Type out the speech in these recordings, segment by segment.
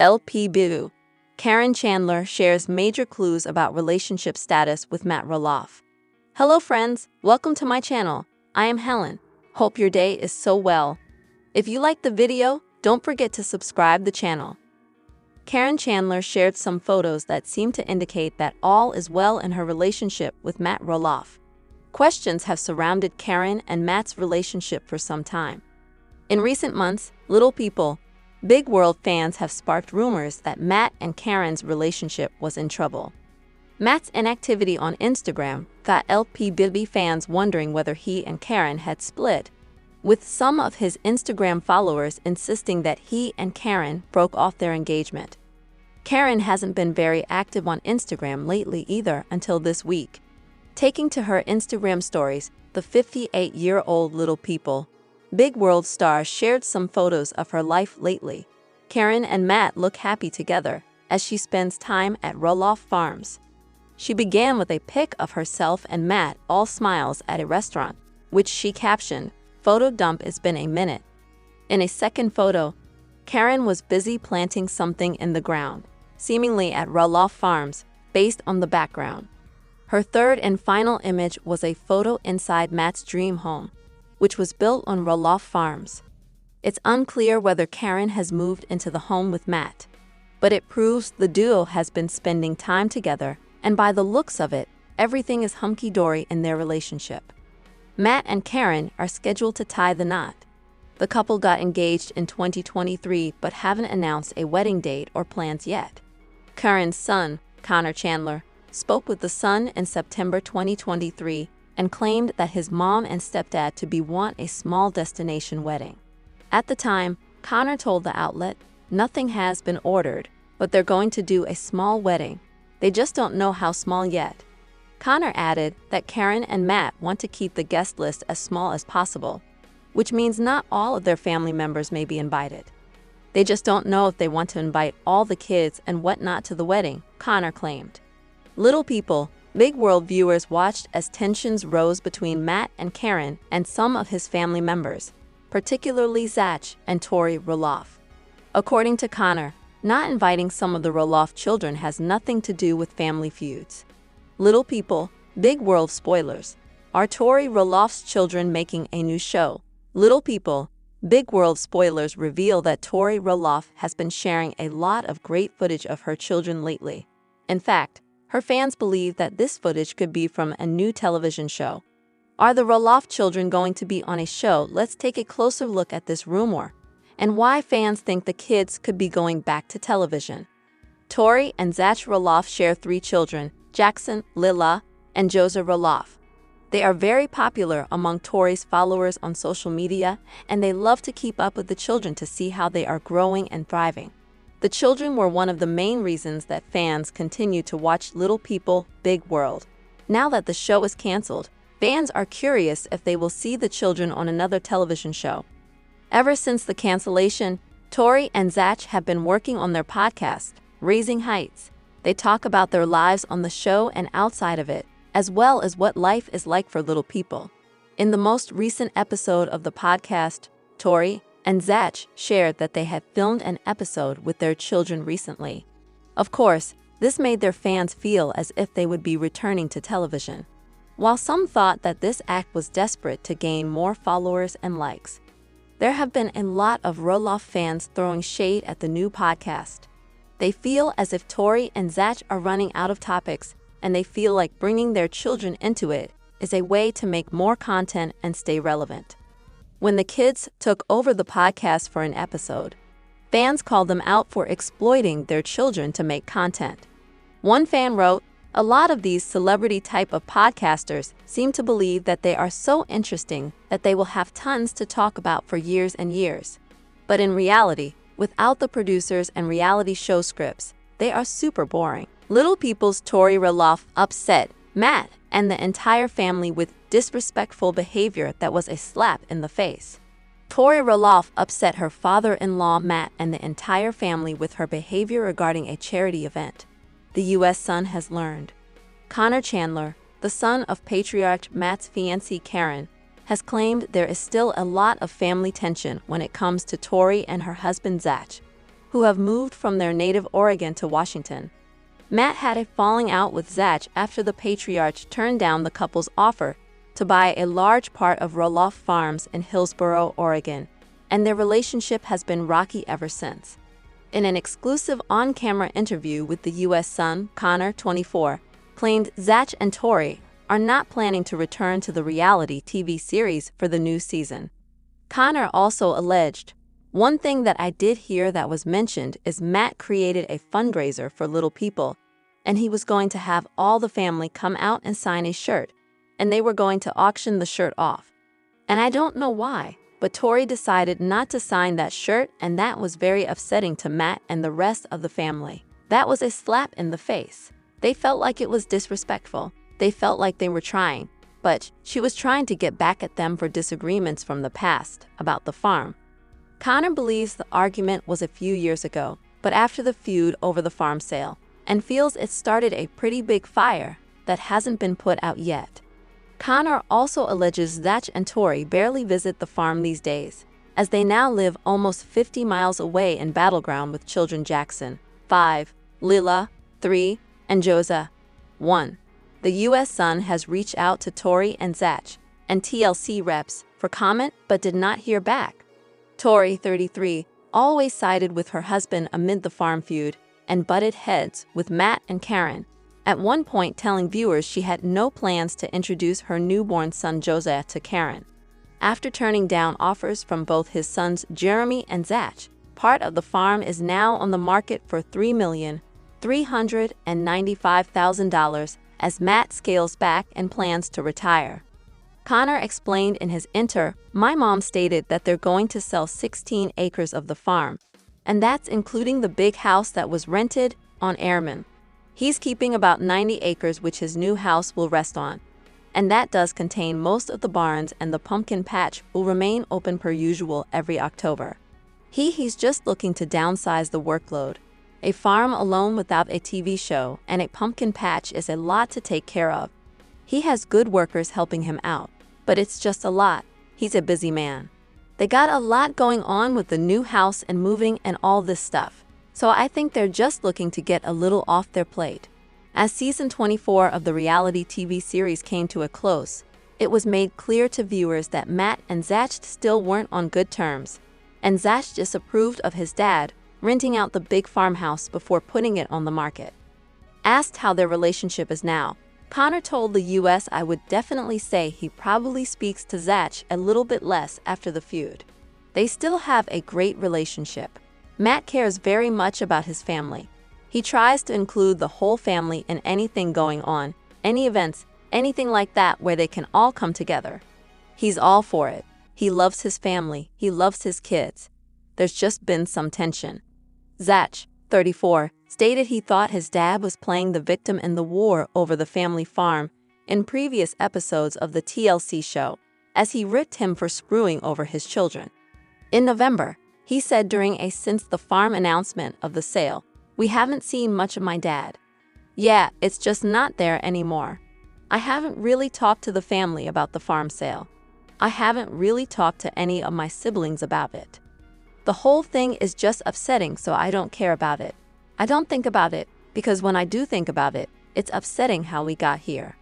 lpbw. Caryn Chandler shares major clues about relationship status with Matt Roloff. Hello friends, welcome to my channel. I am Helen. Hope your day is so well. If you liked the video, don't forget to subscribe the channel. Caryn Chandler shared some photos that seem to indicate that all is well in her relationship with Matt Roloff. Questions have surrounded Caryn and Matt's relationship for some time. In recent months, Little People, Big World fans have sparked rumors that Matt and Caryn's relationship was in trouble. Matt's inactivity on Instagram got lpbw fans wondering whether he and Caryn had split, with some of his Instagram followers insisting that he and Caryn broke off their engagement. Caryn hasn't been very active on Instagram lately either until this week. Taking to her Instagram stories, the 58-year-old Little People, Big World star shared some photos of her life lately. Caryn and Matt look happy together as she spends time at Roloff Farms. She began with a pic of herself and Matt all smiles at a restaurant, which she captioned, "Photo dump, it's been a minute." In a second photo, Caryn was busy planting something in the ground, seemingly at Roloff Farms, based on the background. Her third and final image was a photo inside Matt's dream home, which was built on Roloff Farms. It's unclear whether Caryn has moved into the home with Matt, but it proves the duo has been spending time together, and by the looks of it, everything is hunky-dory in their relationship. Matt and Caryn are scheduled to tie the knot. The couple got engaged in 2023 but haven't announced a wedding date or plans yet. Caryn's son, Connor Chandler, spoke with The Sun in September 2023 and claimed that his mom and stepdad want a small destination wedding. At the time, Connor told the outlet, "Nothing has been ordered, but they're going to do a small wedding. They just don't know how small yet." Connor added that Caryn and Matt want to keep the guest list as small as possible, which means not all of their family members may be invited. They just don't know if they want to invite all the kids and whatnot to the wedding, Connor claimed. Little People, Big World viewers watched as tensions rose between Matt and Caryn and some of his family members, particularly Zach and Tori Roloff. According to Connor, not inviting some of the Roloff children has nothing to do with family feuds. Little People, Big World spoilers. Are Tori Roloff's children making a new show? Little People, Big World spoilers reveal that Tori Roloff has been sharing a lot of great footage of her children lately. In fact, her fans believe that this footage could be from a new television show. Are the Roloff children going to be on a show? Let's take a closer look at this rumor and why fans think the kids could be going back to television. Tori and Zach Roloff share 3 children, Jackson, Lila, and Joseph Roloff. They are very popular among Tori's followers on social media, and they love to keep up with the children to see how they are growing and thriving. The children were one of the main reasons that fans continue to watch Little People, Big World. Now that the show is canceled, fans are curious if they will see the children on another television show. Ever since the cancellation, Tori and Zach have been working on their podcast, Raising Heights. They talk about their lives on the show and outside of it, as well as what life is like for little people. In the most recent episode of the podcast, Tori and Zach shared that they had filmed an episode with their children recently. Of course, this made their fans feel as if they would be returning to television. While some thought that this act was desperate to gain more followers and likes, there have been a lot of Roloff fans throwing shade at the new podcast. They feel as if Tori and Zach are running out of topics, and they feel like bringing their children into it is a way to make more content and stay relevant. When the kids took over the podcast for an episode, fans called them out for exploiting their children to make content. One fan wrote, "A lot of these celebrity type of podcasters seem to believe that they are so interesting that they will have tons to talk about for years and years. But in reality, without the producers and reality show scripts, they are super boring." Little People's Tori Roloff upset Matt and the entire family with disrespectful behavior that was a slap in the face. Tori Roloff upset her father-in-law Matt and the entire family with her behavior regarding a charity event. The U.S. Sun has learned. Connor Chandler, the son of patriarch Matt's fiancée Caryn, has claimed there is still a lot of family tension when it comes to Tori and her husband Zach. who have moved from their native Oregon to Washington. Matt had a falling out with Zach after the patriarch turned down the couple's offer to buy a large part of Roloff Farms in Hillsboro, Oregon, and their relationship has been rocky ever since. In an exclusive on-camera interview with the U.S. Sun, Connor, 24, claimed Zach and Tori are not planning to return to the reality TV series for the new season. Connor also alleged, "One thing that I did hear that was mentioned is Matt created a fundraiser for little people, and he was going to have all the family come out and sign a shirt, and they were going to auction the shirt off. And I don't know why, but Tori decided not to sign that shirt, and that was very upsetting to Matt and the rest of the family. That was a slap in the face. They felt like it was disrespectful. They felt like they were trying, but she was trying to get back at them for disagreements from the past about the farm." Connor believes the argument was a few years ago, but after the feud over the farm sale, and feels it started a pretty big fire that hasn't been put out yet. Connor also alleges Zach and Tori barely visit the farm these days, as they now live almost 50 miles away in Battleground with children Jackson, 5, Lila, 3, and Joza, 1. The U.S. Sun has reached out to Tori and Zach and TLC reps for comment but did not hear back. Tori, 33, always sided with her husband amid the farm feud and butted heads with Matt and Caryn, at one point telling viewers she had no plans to introduce her newborn son Joseph to Caryn. After turning down offers from both his sons Jeremy and Zach, part of the farm is now on the market for $3,395,000 as Matt scales back and plans to retire. Connor explained in his "My mom stated that they're going to sell 16 acres of the farm, and that's including the big house that was rented on Airman. He's keeping about 90 acres which his new house will rest on, and that does contain most of the barns, and the pumpkin patch will remain open per usual every October. He's just looking to downsize the workload. A farm alone without a TV show and a pumpkin patch is a lot to take care of. He has good workers helping him out, but it's just a lot. He's a busy man. They got a lot going on with the new house and moving and all this stuff, so I think they're just looking to get a little off their plate." As season 24 of the reality TV series came to a close, it was made clear to viewers that Matt and Zach still weren't on good terms, and Zach disapproved of his dad renting out the big farmhouse before putting it on the market. Asked how their relationship is now, Connor told the U.S., "I would definitely say he probably speaks to Zach a little bit less after the feud. They still have a great relationship. Matt cares very much about his family. He tries to include the whole family in anything going on, any events, anything like that where they can all come together. He's all for it. He loves his family. He loves his kids. There's just been some tension." Zach, 34, stated he thought his dad was playing the victim in the war over the family farm in previous episodes of the TLC show, as he ripped him for screwing over his children. In November, he said during a "Since the farm announcement of the sale, we haven't seen much of my dad. Yeah, it's just not there anymore. I haven't really talked to the family about the farm sale. I haven't really talked to any of my siblings about it. The whole thing is just upsetting, so I don't care about it. I don't think about it, because when I do think about it, it's upsetting how we got here."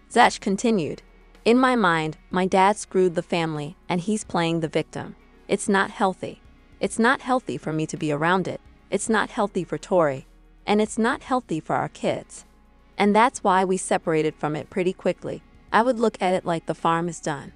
Zach continued, "In my mind, my dad screwed the family, and he's playing the victim. It's not healthy. It's not healthy for me to be around it. It's not healthy for Tori, and it's not healthy for our kids. And that's why we separated from it pretty quickly. I would look at it like the farm is done.